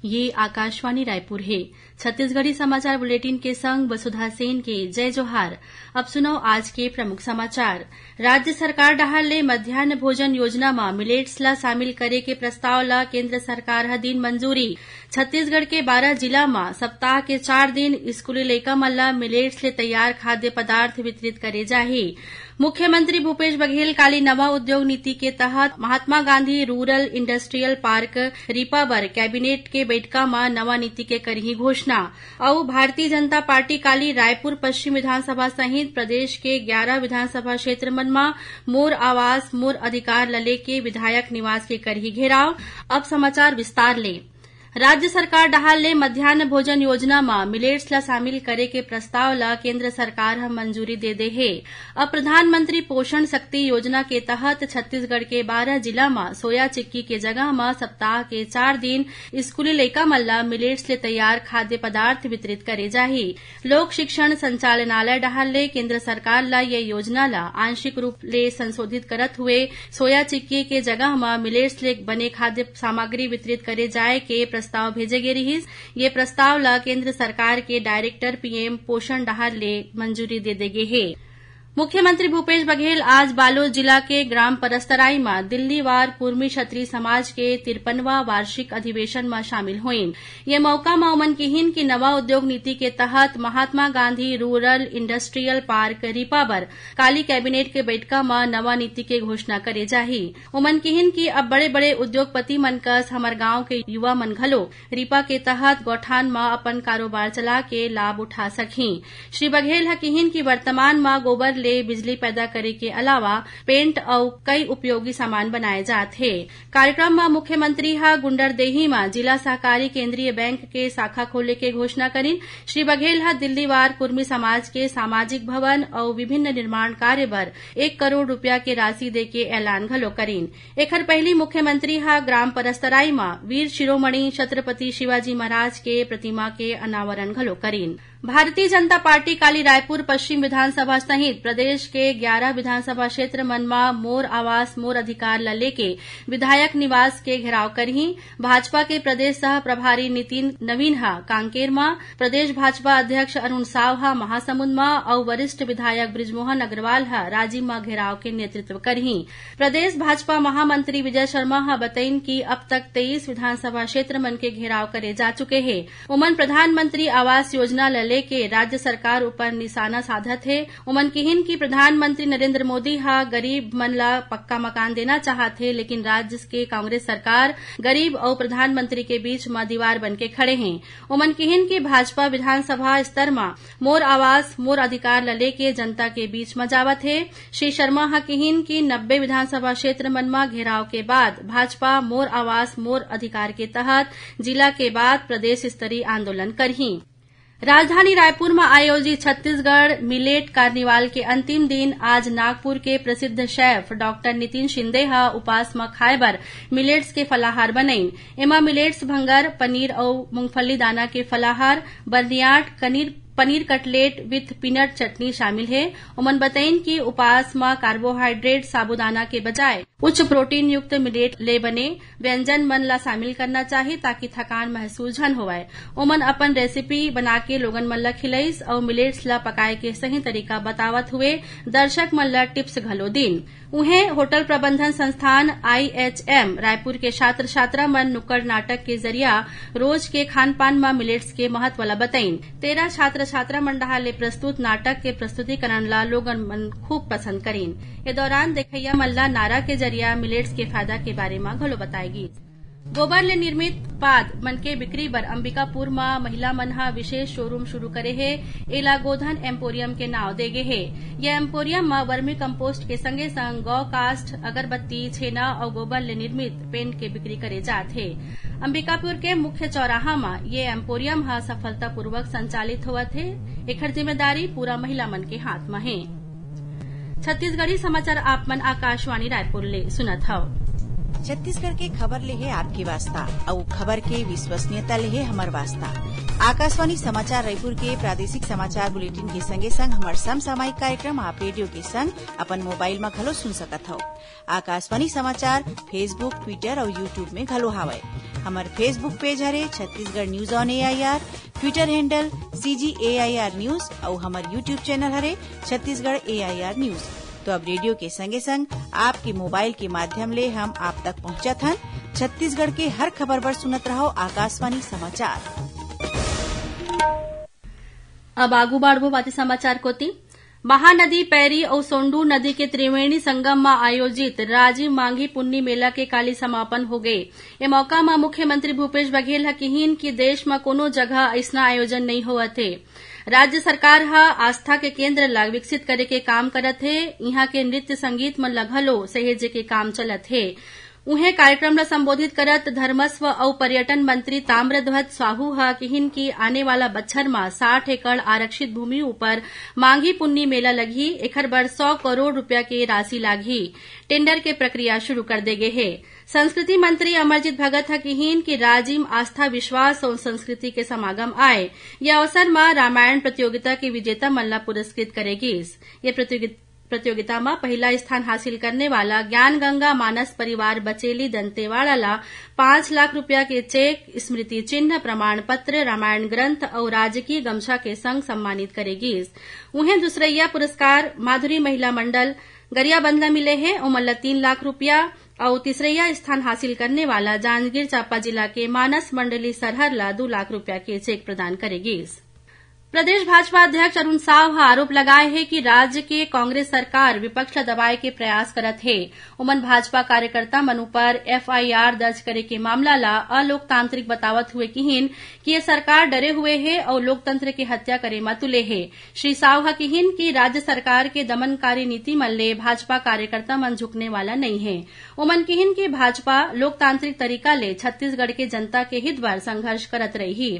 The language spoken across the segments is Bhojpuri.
ये आकाशवाणी रायपुर है। छत्तीसगढ़ी समाचार बुलेटिन के संग वसुधा सेन के जय जोहार। अब सुनो आज के प्रमुख समाचार। राज्य सरकार डहार ले मध्यान्ह भोजन योजना में मिलेट्स ला शामिल करे के प्रस्ताव ला केंद्र सरकार ह दिन मंजूरी। छत्तीसगढ़ के 12 जिला में सप्ताह के 4 दिन स्कूली लइका मन ला मिलेट्स ले तैयार खाद्य पदार्थ वितरित करे जाही। मुख्यमंत्री भूपेश बघेल काली नवा उद्योग नीति के तहत Mahatma Gandhi rural industrial park RIPA बर कैबिनेट के बैठका में नवा नीति के करही घोषणा। और भारतीय जनता पार्टी काली रायपुर पश्चिम विधानसभा सहित प्रदेश के 11 विधानसभा क्षेत्र मन में मोर आवास मोर अधिकार लले के विधायक निवास के करही घेराव। अब समाचार विस्तार ले। राज्य सरकार डहार ले मध्यान्ह भोजन योजना में मिलेट्स ला शामिल करे के प्रस्ताव ला केंद्र सरकार ह मंजूरी दे दे है। अब प्रधानमंत्री पोषण शक्ति योजना के तहत छत्तीसगढ़ के 12 जिला में सोया चिक्की के जगह में सप्ताह के 4 दिन स्कूली लइका मन ला मिलेट्स ले तैयार खाद्य पदार्थ वितरित करे जाही। लोक शिक्षण संचालनालय डहार ले केंद्र सरकार ला ये योजना ला आंशिक रूप ले संशोधित करत हुए सोया चिक्की के जगह में मिलेट्स ले बने खाद्य सामग्री वितरित करे जाए के प्रस्ताव भेजे गे रहिस। ये प्रस्ताव ला केंद्र सरकार के डायरेक्टर पीएम पोषण डहार ले मंजूरी दे देगे है। मुख्यमंत्री भूपेश बघेल आज बालोद जिला के ग्राम परस्तराई में दिल्ली वार कुर्मी क्षत्रिय समाज के 53वां वार्षिक अधिवेशन में शामिल हुईन। ये मौका में उमन किहिन की नवा उद्योग नीति के तहत Mahatma Gandhi rural industrial park RIPA बर काली कैबिनेट के बैठका में नवा नीति के घोषणा करे जाही। उमन किहिन की अब बड़े बड़े उद्योगपति मन कस हमर गांव के युवा मन घलो रीपा के तहत गौठान में अपन कारोबार चला के लाभ उठा सकही। श्री बघेल ह किहिन की वर्तमान में गोबर ले बिजली पैदा करे के अलावा पेंट और कई उपयोगी सामान बनाए जात है। कार्यक्रम में मुख्यमंत्री हा गुंडरदेही में जिला सहकारी केंद्रीय बैंक के शाखा खोले के घोषणा करीन। श्री बघेल हा दिल्ली वार कुर्मी समाज के सामाजिक भवन और विभिन्न निर्माण कार्य बर 1 करोड़ रुपया के राशि दे के ऐलान घलो करीन। एखर पहली मुख्यमंत्री हा ग्राम परस्तराई में वीर शिरोमणि छत्रपति शिवाजी महाराज के प्रतिमा के अनावरण घलो करीन। भारतीय जनता पार्टी काली रायपुर पश्चिम विधानसभा सहित प्रदेश के 11 विधानसभा क्षेत्र मन में मोर आवास मोर अधिकार लले के विधायक निवास के घेराव करही। भाजपा के प्रदेश सह प्रभारी नितिन नवीन हा कांकेर में, प्रदेश भाजपा अध्यक्ष अरुण साव हा महासमुंद में और वरिष्ठ विधायक बृजमोहन अग्रवाल हा राजिम में घेराव के नेतृत्व करही। प्रदेश भाजपा महामंत्री विजय शर्मा हा बतईन की अब तक 23 विधानसभा क्षेत्र मन के घेराव करे जा चुके हैं। उमन प्रधानमंत्री आवास योजना लले के राज्य सरकार ऊपर निशाना साधत है। उमन किहिन की प्रधानमंत्री नरेंद्र मोदी हा गरीब मन ला पक्का मकान देना चाहत है, लेकिन राज्य के कांग्रेस सरकार गरीब और प्रधानमंत्री के बीच में दीवार बन के खड़े हैं। उमन किहिन की भाजपा विधानसभा स्तर में मोर आवास मोर अधिकार लले के जनता के बीच में जावत है। श्री शर्मा हा किहिन की 90 विधानसभा क्षेत्र मन में घेराव के बाद भाजपा मोर आवास मोर अधिकार के तहत जिला के बाद प्रदेश स्तरीय आंदोलन करही। राजधानी रायपुर में आयोजित छत्तीसगढ़ मिलेट कार्निवाल के अंतिम दिन आज नागपुर के प्रसिद्ध शेफ डॉक्टर नितिन शिंदे हा उपास में खाए बर मिलेट्स के फलाहार बनईन। एमा मिलेट्स भंगर पनीर और मूंगफली दाना के फलाहार बर्नियाट पनीर कटलेट विथ पीनट चटनी शामिल है। उमन बतईन की उपास में कार्बोहाइड्रेट साबुदाना के बजाय उच्च प्रोटीन युक्त मिलेट ले बने व्यंजन मन ला शामिल करना चाहिए ताकि थकान महसूस झन होवाए। उमन अपन रेसिपी बना के लोगन मन ला खिलईस और मिलेट्स ला पकाए के सही तरीका बतावत हुए दर्शक मन ला टिप्स घलो दिन। उन्हें होटल प्रबंधन संस्थान IHM रायपुर के छात्र छात्रा मन नुक्कड़ नाटक के जरिया रोज के खान पान में मिलेट्स के महत्व ला बताईन। 13 छात्र छात्रा मन डहार ले प्रस्तुत नाटक के प्रस्तुतिकरण ला लोगन मन खूब पसंद करीन। ये दौरान देखैया मन ला नारा के जरिया मिलेट्स के फायदा के बारे में घलो बताएगी। गोबर ले निर्मित उत्पाद मन के बिक्री बर अंबिकापुर में महिला मन हा विशेष शोरूम शुरू करे है। एला गोधन एम्पोरियम के नाव देगे है। यह एम्पोरियम में वर्मी कंपोस्ट के संगे संग गौ कास्ट अगरबत्ती छेना और गोबर ले निर्मित पेंट के बिक्री करे जात है। अंबिकापुर के मुख्य चौराहा में ये एम्पोरियम हा सफलतापूर्वक संचालित होवत है। एखर जिम्मेदारी पूरा महिला मन के हाथ में है। छत्तीसगढ़ी समाचार आप मन आकाशवाणी रायपुर ले सुनत हव। छत्तीसगढ़ के खबर लेहे आपके वास्ता और खबर के विश्वसनीयता लेहे हमर वास्ता। आकाशवाणी समाचार रायपुर के प्रादेशिक समाचार बुलेटिन के संगे संग हमार समसामयिक कार्यक्रम आप रेडियो के संग अपन मोबाइल में घलो सुन सकत हो। आकाशवाणी समाचार फेसबुक, ट्विटर और यूट्यूब में घलो हावय। हमार फेसबुक पेज हरे Chhattisgarh news on AIR, Twitter handle CGAIR news और हमार यूट्यूब चैनल हरे छत्तीसगढ़ AIR न्यूज। तो अब रेडियो के संगे संग आपके मोबाइल के माध्यम ले हम आप तक पहुंचत हन। छत्तीसगढ़ के हर खबर पर सुनत रहो आकाशवाणी समाचार। अब आगू बाढ़बो बाती समाचार कोती। महानदी पैरी और सोंडू नदी के त्रिवेणी संगम में आयोजित राजीव मांझी पुन्नी मेला के काली समापन हो गए। ए मौका में मुख्यमंत्री भूपेश बघेल कहिन कि देश में कोनो जगह ऐसा आयोजन नहीं होवत है। राज्य सरकार आस्था के केंद्र ला विकसित करे के काम करत है। यहाँ के नृत्य संगीत में लगलो सहेजे के काम चलत है। उन्हें कार्यक्रम ला संबोधित करत धर्मस्व और पर्यटन मंत्री ताम्रध्वज साहू कहिन कि आने वाला बछर में 60 एकड़ आरक्षित भूमि ऊपर मांझी पुन्नी मेला लगी। एखर बर 100 करोड़ रुपया के राशि लागी। टेंडर के प्रक्रिया शुरू कर दे गए है। संस्कृति मंत्री अमरजीत भगत कहिन कि राजिम आस्था विश्वास और संस्कृति के समागम आए। यह अवसर में रामायण प्रतियोगिता के विजेता मन ला पुरस्कृत करेगी। ये प्रतियोगिता में पहला स्थान हासिल करने वाला ज्ञान गंगा मानस परिवार बचेली दंतेवाड़ा ला 5 लाख रुपया के चेक, स्मृति चिन्ह, प्रमाण पत्र, रामायण ग्रंथ और राजकीय गमछा के संग सम्मानित करेगी। उन्हें दूसरैया पुरस्कार माधुरी महिला मंडल गरियाबंद ला मिले हैं। उमन 3 लाख रुपया और तीसरैया स्थान हासिल करने वाला जांजगीर चांपा जिला के मानस मंडली सरहर ला 2 लाख रुपया के चेक प्रदान करेगी। प्रदेश भाजपा अध्यक्ष अरुण साव आरोप लगाए है कि राज्य के कांग्रेस सरकार विपक्ष ला दबाए के प्रयास करत है। उमन भाजपा कार्यकर्ता मन पर FIR दर्ज करे के मामला ला अलोकतांत्रिक बतावत हुए कहिन कि ये सरकार डरे हुए है और लोकतंत्र के हत्या करे में तुले है। श्री साव कहिन कि राज्य सरकार के दमनकारी नीति मन ले भाजपा कार्यकर्ता मन झुकने वाला नहीं है। उमन कहिन कि भाजपा लोकतांत्रिक तरीका ले छत्तीसगढ़ के जनता के हित बर संघर्ष करत रही।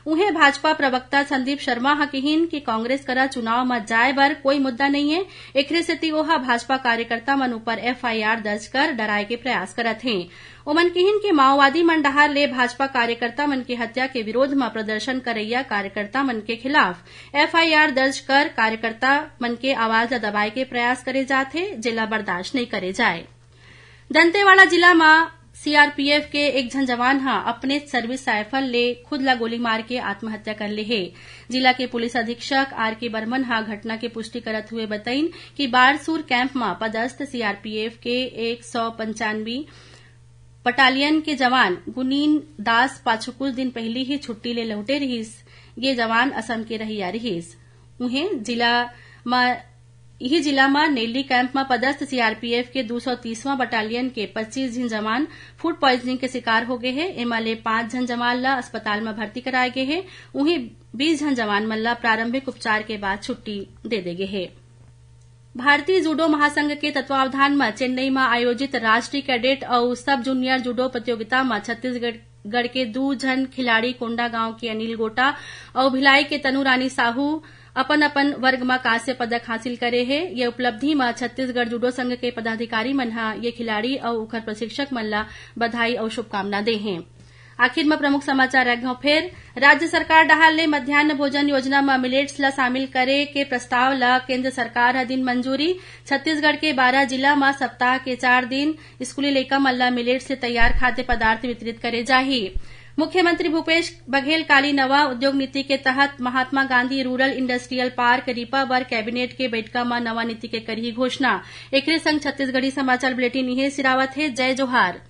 उन्हें भाजपा प्रवक्ता संदीप शर्मा कहिन कि कांग्रेस करा चुनाव में जाए बर कोई मुद्दा नहीं है। एकरे सेती ओहा भाजपा कार्यकर्ता मन ऊपर FIR दर्ज कर डराए के प्रयास करत हैं। उमन कहिन कि माओवादी मन डहार ले भाजपा कार्यकर्ता मन के हत्या के विरोध में प्रदर्शन करैया कार्यकर्ता मन के खिलाफ FIR दर्ज कर कार्यकर्ता मन के आवाज ला दबाए के प्रयास करे जाथे, जेला बर्दाश्त नहीं करे जाए। दंतेवाड़ा जिला में CRPF के एक झन जवान अपने सर्विस राइफल ले खुद ला गोली मार के आत्महत्या कर ले है। जिला के पुलिस अधीक्षक RK बर्मन घटना के पुष्टि करत हुए बताइन कि बारसूर कैंप में पदस्थ CRPF के 195 बटालियन के जवान गुनीन दास पाछू कुछ दिन पहले ही छुट्टी ले लौटे रहीस। ये जवान असम के रहिया रहीस। उन्हें जिला में नेल्ली कैंप में पदस्थ CRPF के 230वां बटालियन के 25 जन जवान फूड पॉइजनिंग के शिकार हो गए हैं। एमाले 5 जन जवान ला अस्पताल में भर्ती कराए गए हैं। उन्हें 20 जन जवान मन ला प्रारंभिक उपचार के बाद छुट्टी दे गए हैं। भारतीय जूडो महासंघ के तत्वावधान में चेन्नई में आयोजित राष्ट्रीय कैडेट और सब जूनियर जूडो प्रतियोगिता में छत्तीसगढ़ के 2 जन खिलाड़ी कोंडा गांव के अनिल गोटा और भिलाई के तनु रानी साहू अपन अपन वर्ग में कांस्य पदक हासिल करे है। ये उपलब्धि में छत्तीसगढ़ जूडो संघ के पदाधिकारी मन ये खिलाड़ी और उखर प्रशिक्षक मन ला बधाई और शुभकामना दे हैं। आखिर में प्रमुख समाचार एक फिर राज्य सरकार डहार ले मध्यान्ह भोजन योजना में मिलेट्स ला शामिल करे के प्रस्ताव ला केंद्र सरकार दिन मंजूरी। छत्तीसगढ़ के 12 जिला में सप्ताह के 4 दिन स्कूली लइका मन ला मिलेट्स से तैयार खाद्य पदार्थ वितरित करे जाही। मुख्यमंत्री भूपेश बघेल काली नवा उद्योग नीति के तहत Mahatma Gandhi rural industrial park RIPA बर कैबिनेट के बैठका में नवा नीति के करही घोषणा। एकरे संग छत्तीसगढ़ी समाचार बुलेटिन इहे सिरावत है। जय जोहार।